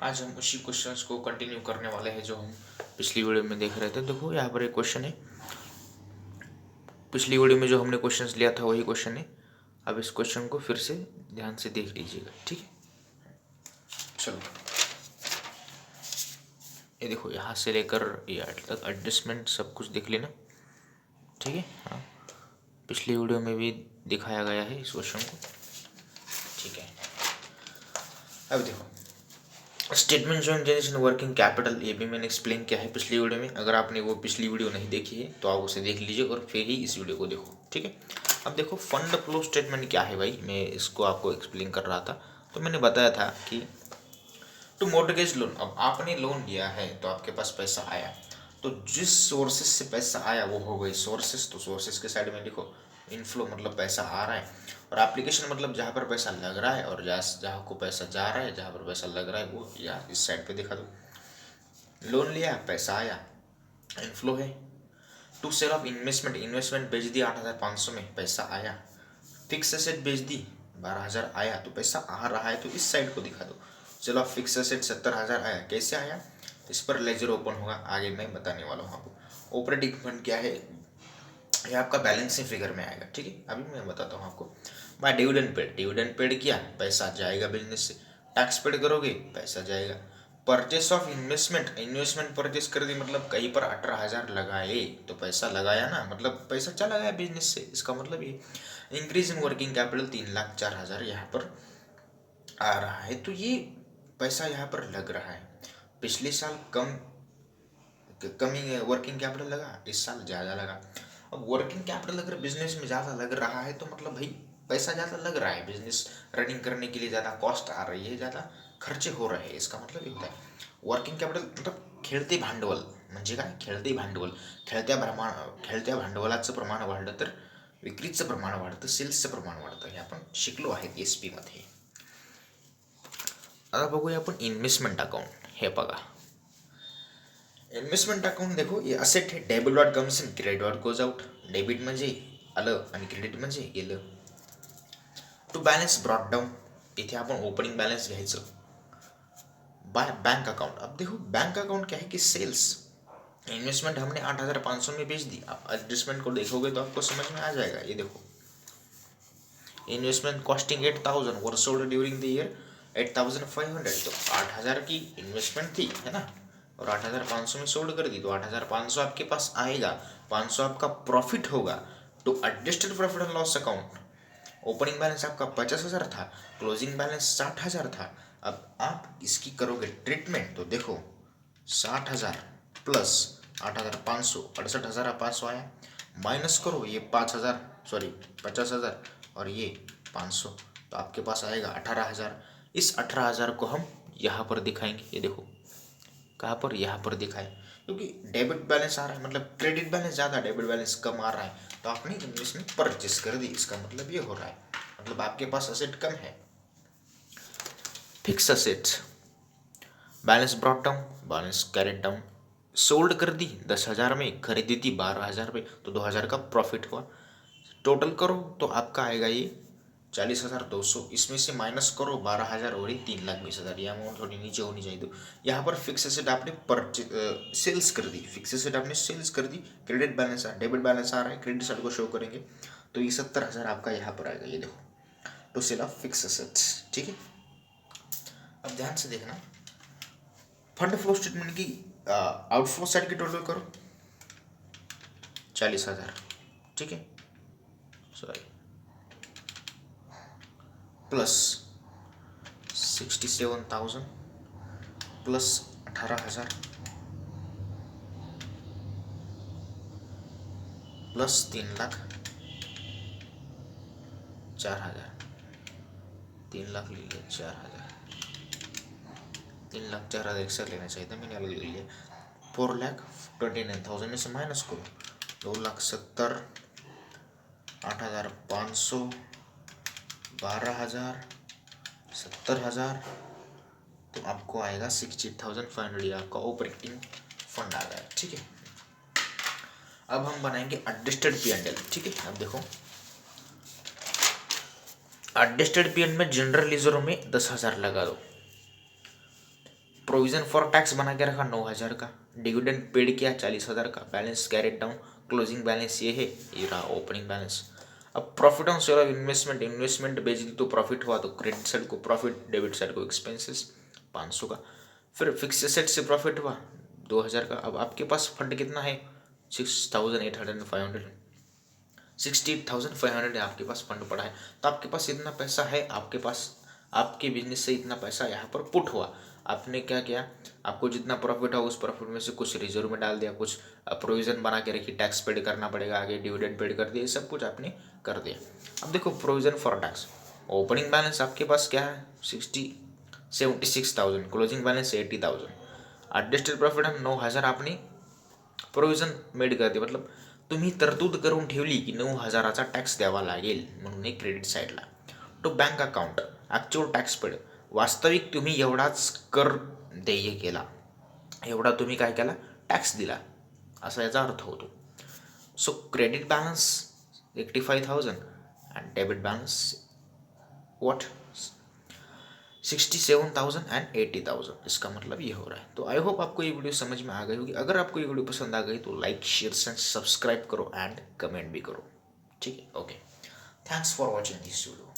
आज हम उसी क्वेश्चंस को कंटिन्यू करने वाले हैं जो हम पिछली वीडियो में देख रहे थे। देखो यहाँ पर एक क्वेश्चन है, पिछली वीडियो में जो हमने क्वेश्चंस लिया था वही क्वेश्चन है। अब इस क्वेश्चन को फिर से ध्यान से देख लीजिएगा, ठीक है। चलो ये देखो, यहाँ से लेकर ये तक एडजस्टमेंट सब कुछ देख लेना, ठीक है। हाँ, पिछली वीडियो में भी दिखाया गया है इस क्वेश्चन को, ठीक है। अब देखो, स्टेटमेंट जो जनरेशन वर्किंग कैपिटल, ये भी मैंने एक्सप्लेन किया है पिछली वीडियो में। अगर आपने वो पिछली वीडियो नहीं देखी है तो आप उसे देख लीजिए और फिर ही इस वीडियो को देखो, ठीक है। अब देखो, फंड फ्लो स्टेटमेंट क्या है भाई, मैं इसको आपको एक्सप्लेन कर रहा था। तो मैंने बताया था कि टू मॉर्गेज लोन, अब आपने लोन लिया है तो आपके पास पैसा आया, तो जिस सोर्सेस से पैसा आया वो हो गई सोर्सेस। तो सोर्सेस के साइड में लिखो इनफ्लो, मतलब पैसा आ रहा है, और एप्लीकेशन मतलब जहाँ पर पैसा लग रहा है, और जहाँ को पैसा जा रहा है, जहाँ पर पैसा लग रहा है वो या इस साइड पे दिखा दो। लोन लिया, पैसा आया, इनफ्लो है। To sale of investment, investment बेच दी 8,500 में, पैसा आया। फिक्स एसेट बेच दी 12,000 आया, तो पैसा आ रहा है, तो इस साइड को दिखा दो। चलो फिक्स एसेट 70,000 आया, कैसे आया, इस पर लेजर ओपन होगा, आगे मैं बताने वाला हूँ आपको। ऑपरेटिंग फंड क्या है, ये आपका बैलेंसिंग फिगर में आएगा, ठीक है। अभी मैं बताता हूँ आपको। बाय डिविडेंड पेड किया, पैसा जाएगा बिजनेस से। टैक्स पेड करोगे, पैसा जाएगा। परचेस ऑफ इन्वेस्टमेंट परचेस कर दी, मतलब कहीं पर 18,000 लगाए तो पैसा लगाया ना, मतलब पैसा चला गया बिजनेस से, इसका मतलब ये। इंक्रीज इन वर्किंग कैपिटल 3,04,000 यहाँ पर आ रहा है, तो ये पैसा यहाँ पर लग रहा है। पिछले साल कमी वर्किंग कैपिटल लगा, इस साल ज़्यादा लगा। अब वर्किंग कैपिटल अगर बिजनेस में ज़्यादा लग रहा है तो मतलब भाई पैसा ज़्यादा लग रहा है, बिजनेस रनिंग करने के लिए ज़्यादा कॉस्ट आ रही है, ज़्यादा खर्चे हो रहे हैं, इसका मतलब ये होता है। वर्किंग कैपिटल मतलब खेळते भांडवल, म्हणजे काय, खेळते भांडवल. खेळत्या भांडवलाचं प्रमाण वाढलं तर विक्रीचं प्रमाण वाढतं, सेल्सचं प्रमाण वाढतं, हे आपण शिकलो आहेत एस मध्ये. आता बघूया आपण इन्व्हेस्टमेंट अकाउंट. हे बघा, इन्व्हेस्टमेंट अकाउंट देखो, ये असेट है, debit dot comes in, credit dot goes out. Debit म्हणजे आलं आणि क्रेडिट म्हणजे गेलं. टू बॅलन्स ब्रॉट डाऊन, इथे आपण ओपनिंग बॅलन्स घ्यायचं. बाय बैंक अकाउंट, अब देखो बैंक अकाउंट क्या है कि सेल्स, इन्वेस्टमेंट हमने 8,500 में बेच दी। आप एडजस्टमेंट को देखोगे तो आपको समझ में आ जाएगा। ये देखो, investment costing 8,000 were sold during the year 8,500, तो 8,000 की इन्वेस्टमेंट थी, है ना, और 8,500 में सोल्ड कर दी, तो 8,500 आपके पास आएगा, 500 आपका प्रॉफिट होगा। तो adjusted profit and loss account, opening balance आपका 50,000 था, क्लोजिंग बैलेंस 60,000 था। अब आप इसकी करोगे ट्रीटमेंट, तो देखो 60,000 प्लस 8,500, 68,500 आया, माइनस करो ये 5,000, सॉरी 50,000 और ये 500, तो आपके पास आएगा 18,000। इस 18,000 को हम यहाँ पर दिखाएंगे, ये देखो कहाँ पर, यहाँ पर दिखाए, क्योंकि डेबिट बैलेंस आ रहा है, मतलब क्रेडिट बैलेंस ज़्यादा, डेबिट बैलेंस कम आ रहा है, तो आपने इन्वेस्टमेंट परचेस कर दी, इसका मतलब ये हो रहा है, मतलब आपके पास असेट कम है। Fix assets, balance brought down, balance carried down, sold कर दी 10,000 में, खरीदी थी 12,000 पे, तो 2,000 का प्रॉफिट हुआ। टोटल करो तो आपका आएगा ये 40,200, इसमें से माइनस करो 12,000 और ये 3,20,000, ये अमाउंट थोड़ी नीचे होनी चाहिए। तो यहाँ पर फिक्स एसेट आपने सेल्स कर दी, फिक्स एसेट आपने सेल्स कर दी, क्रेडिट बैलेंस डेबिट बैलेंस आ रहा है, क्रेडिट साइड को शो करेंगे, तो ये 70,000 आपका यहाँ पर आएगा, ये देखो, to sale of fix assets, ठीक है। अब ध्यान से देखना, फंड फ्लो स्टेटमेंट की आउटफ्लो साइड की टोटल करो 40,000, ठीक है, सॉरी, प्लस 67,000 प्लस 18,000 प्लस 3,04,000, 3,00,000 ले लिया, 4,000, 3,04,000 एक साथ लेना चाहिए था, मैंने अलग ले लिया। 4,29,000 में से माइनस करो, 2,70,000, 8,500, 12,000, 70,000, तो आपको आएगा 60,500, ये आपका ऑपरेटिंग फंड आ गया, ठीक है। अब हम बनाएंगे एडजस्टेड P&L, ठीक है। अब देखो, एडजस्टेड P&L में जनरल रिजर्व में 10,000 लगा दो, प्रोविजन फॉर टैक्स बना के रखा 9,000 का, डिविडेंड पेड किया 40,000 का, balance carried down, closing balance ये है, ये रहा ओपनिंग बैलेंस। अब profit on sale of investment, investment बेच दी तो प्रॉफिट हुआ, तो क्रेडिट साइड को प्रॉफिट, डेबिट साइड को एक्सपेंसेस 500 का। फिर फिक्स एसेट से प्रॉफिट हुआ 2,000 का। अब आपके पास फंड कितना है 6,800 68,500 आपके पास फंड पड़ा है। तो आपके पास इतना पैसा है, आपके पास आपके बिजनेस से इतना पैसा यहाँ पर पुट हुआ। आपने क्या किया, आपको जितना प्रॉफिट हो उस प्रॉफिट में से कुछ रिजर्व में डाल दिया, कुछ प्रोविजन बना के रखी, टैक्स पेड करना पड़ेगा आगे, डिविडेंड पेड कर दिया, ये सब कुछ आपने कर दिया। अब देखो provision for tax, opening balance आपके पास क्या है 76,000, क्लोजिंग बैलेंस 80,000, एडजस्टेड प्रॉफिट हम 9,000 आपने प्रोविजन मेड करते, मतलब तुम्ही तरतूद करून ठेवली की 9,000चा टॅक्स द्यावा लागेल म्हणून एक क्रेडिट साईडला. To bank account actual tax paid, वास्तविक तुम्ही एवढाच कर देय केला, एवढा तुम्ही काय केला टॅक्स दिला, असा याचा अर्थ होतो. सो credit balance 85,000 and debit balance what 67,000 and 80,000. इसका मतलब ये हो रहा है. तो आई होप आपको ये वीडियो समझ में आ गई होगी. अगर आपको ये वीडियो पसंद आ गई तो लाइक शेयर एंड सब्सक्राइब करो एंड कमेंट भी करो. ठीक है, okay. Thanks for watching this video.